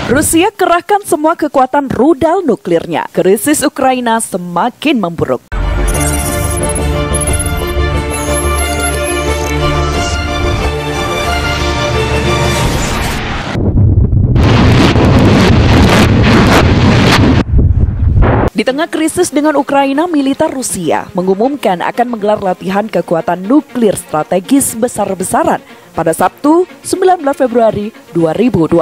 Rusia kerahkan semua kekuatan rudal nuklirnya. Krisis Ukraina semakin memburuk. Di tengah krisis dengan Ukraina, militer Rusia mengumumkan akan menggelar latihan kekuatan nuklir strategis besar-besaran pada Sabtu 19 Februari 2022.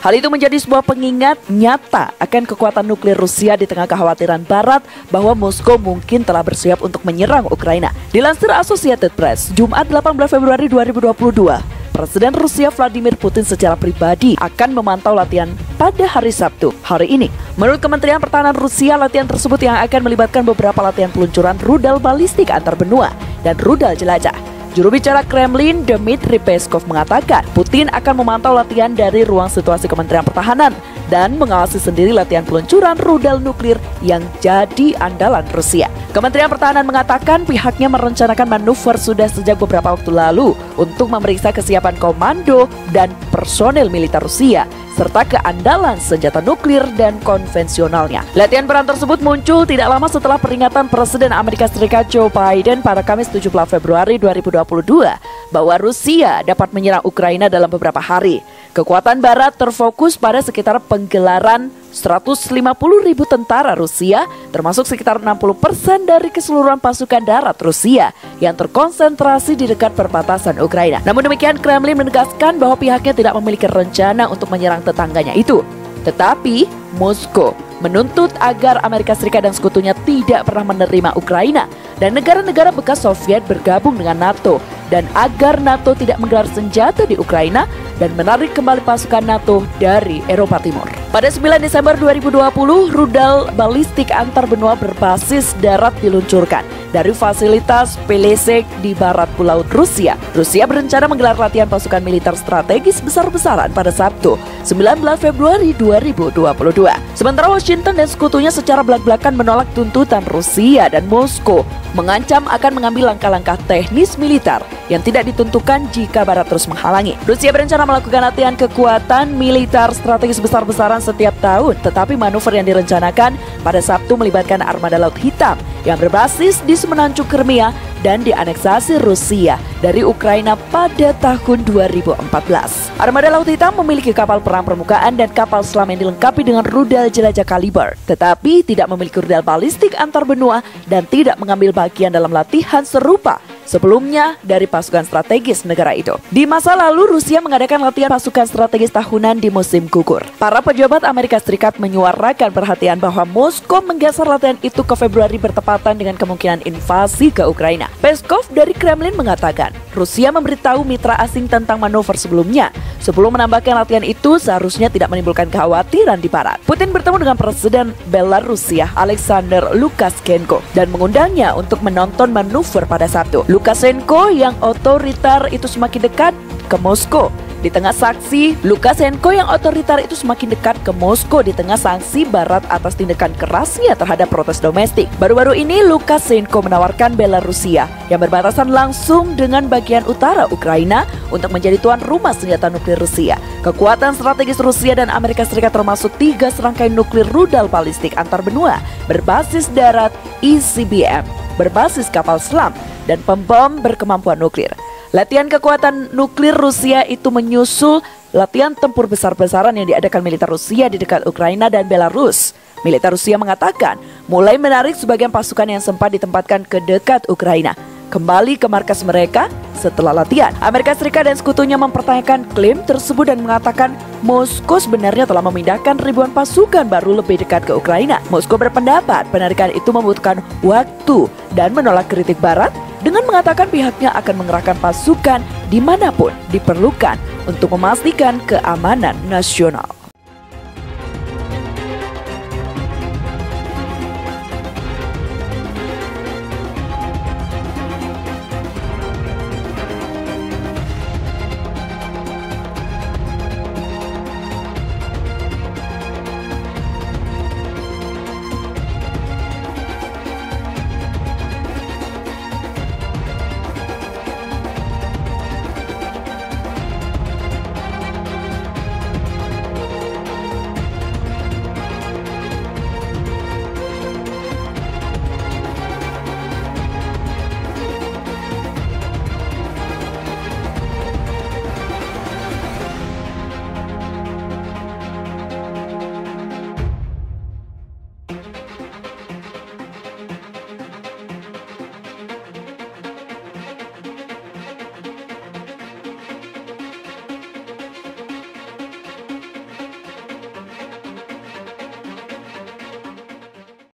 Hal itu menjadi sebuah pengingat nyata akan kekuatan nuklir Rusia di tengah kekhawatiran Barat bahwa Moskow mungkin telah bersiap untuk menyerang Ukraina. Dilansir Associated Press, Jumat 18 Februari 2022, Presiden Rusia Vladimir Putin secara pribadi akan memantau latihan pada hari Sabtu, hari ini. Menurut Kementerian Pertahanan Rusia, latihan tersebut yang akan melibatkan beberapa latihan peluncuran rudal balistik antar benua dan rudal jelajah. Juru bicara Kremlin, Dmitry Peskov, mengatakan Putin akan memantau latihan dari ruang situasi Kementerian Pertahanan dan mengawasi sendiri latihan peluncuran rudal nuklir yang jadi andalan Rusia. Kementerian Pertahanan mengatakan pihaknya merencanakan manuver sudah sejak beberapa waktu lalu untuk memeriksa kesiapan komando dan personel militer Rusia serta keandalan senjata nuklir dan konvensionalnya. Latihan perang tersebut muncul tidak lama setelah peringatan Presiden Amerika Serikat Joe Biden pada Kamis 17 Februari 2022 bahwa Rusia dapat menyerang Ukraina dalam beberapa hari. Kekuatan Barat terfokus pada sekitar penggelaran 150.000 tentara Rusia, termasuk sekitar 60% dari keseluruhan pasukan darat Rusia yang terkonsentrasi di dekat perbatasan Ukraina. Namun demikian, Kremlin menegaskan bahwa pihaknya tidak memiliki rencana untuk menyerang tetangganya itu. Tetapi, Moskow menuntut agar Amerika Serikat dan sekutunya tidak pernah menerima Ukraina dan negara-negara bekas Soviet bergabung dengan NATO, dan agar NATO tidak menggelar senjata di Ukraina dan menarik kembali pasukan NATO dari Eropa Timur. Pada 9 Desember 2020, rudal balistik antar benua berbasis darat diluncurkan dari fasilitas Pelesek di barat pulau Rusia. Rusia berencana menggelar latihan pasukan militer strategis besar-besaran pada Sabtu, 19 Februari 2022. Sementara Washington dan sekutunya secara belak-belakan menolak tuntutan Rusia dan Moskow mengancam akan mengambil langkah-langkah teknis militer yang tidak ditentukan jika Barat terus menghalangi. Rusia berencana melakukan latihan kekuatan militer strategis besar-besaran setiap tahun, tetapi manuver yang direncanakan pada Sabtu melibatkan armada Laut Hitam yang berbasis di semenanjung Crimea dan dianeksasi Rusia dari Ukraina pada tahun 2014. Armada Laut Hitam memiliki kapal perang permukaan dan kapal selam yang dilengkapi dengan rudal jelajah kaliber, tetapi tidak memiliki rudal balistik antar benua dan tidak mengambil bagian dalam latihan serupa sebelumnya dari pasukan strategis negara itu. Di masa lalu, Rusia mengadakan latihan pasukan strategis tahunan di musim gugur. Para pejabat Amerika Serikat menyuarakan perhatian bahwa Moskow menggeser latihan itu ke Februari bertepatan dengan kemungkinan invasi ke Ukraina. Peskov dari Kremlin mengatakan, Rusia memberitahu mitra asing tentang manuver sebelumnya. Sebelum menambahkan latihan itu seharusnya tidak menimbulkan kekhawatiran di Barat. Putin bertemu dengan Presiden Belarusia Alexander Lukashenko dan mengundangnya untuk menonton manuver pada Sabtu. Lukashenko yang otoriter itu semakin dekat ke Moskow. Di tengah sanksi, Lukashenko yang otoriter itu semakin dekat ke Moskow di tengah sanksi Barat atas tindakan kerasnya terhadap protes domestik. Baru-baru ini Lukashenko menawarkan Belarusia yang berbatasan langsung dengan bagian utara Ukraina untuk menjadi tuan rumah senjata nuklir Rusia. Kekuatan strategis Rusia dan Amerika Serikat termasuk 3 serangkaian nuklir rudal balistik antar benua berbasis darat ICBM, berbasis kapal selam, dan pembom berkemampuan nuklir. Latihan kekuatan nuklir Rusia itu menyusul latihan tempur besar-besaran yang diadakan militer Rusia di dekat Ukraina dan Belarus. Militer Rusia mengatakan mulai menarik sebagian pasukan yang sempat ditempatkan ke dekat Ukraina kembali ke markas mereka setelah latihan. Amerika Serikat dan sekutunya mempertanyakan klaim tersebut dan mengatakan Moskow sebenarnya telah memindahkan ribuan pasukan baru lebih dekat ke Ukraina. Moskow berpendapat penarikan itu membutuhkan waktu dan menolak kritik Barat dengan mengatakan pihaknya akan mengerahkan pasukan dimanapun diperlukan untuk memastikan keamanan nasional.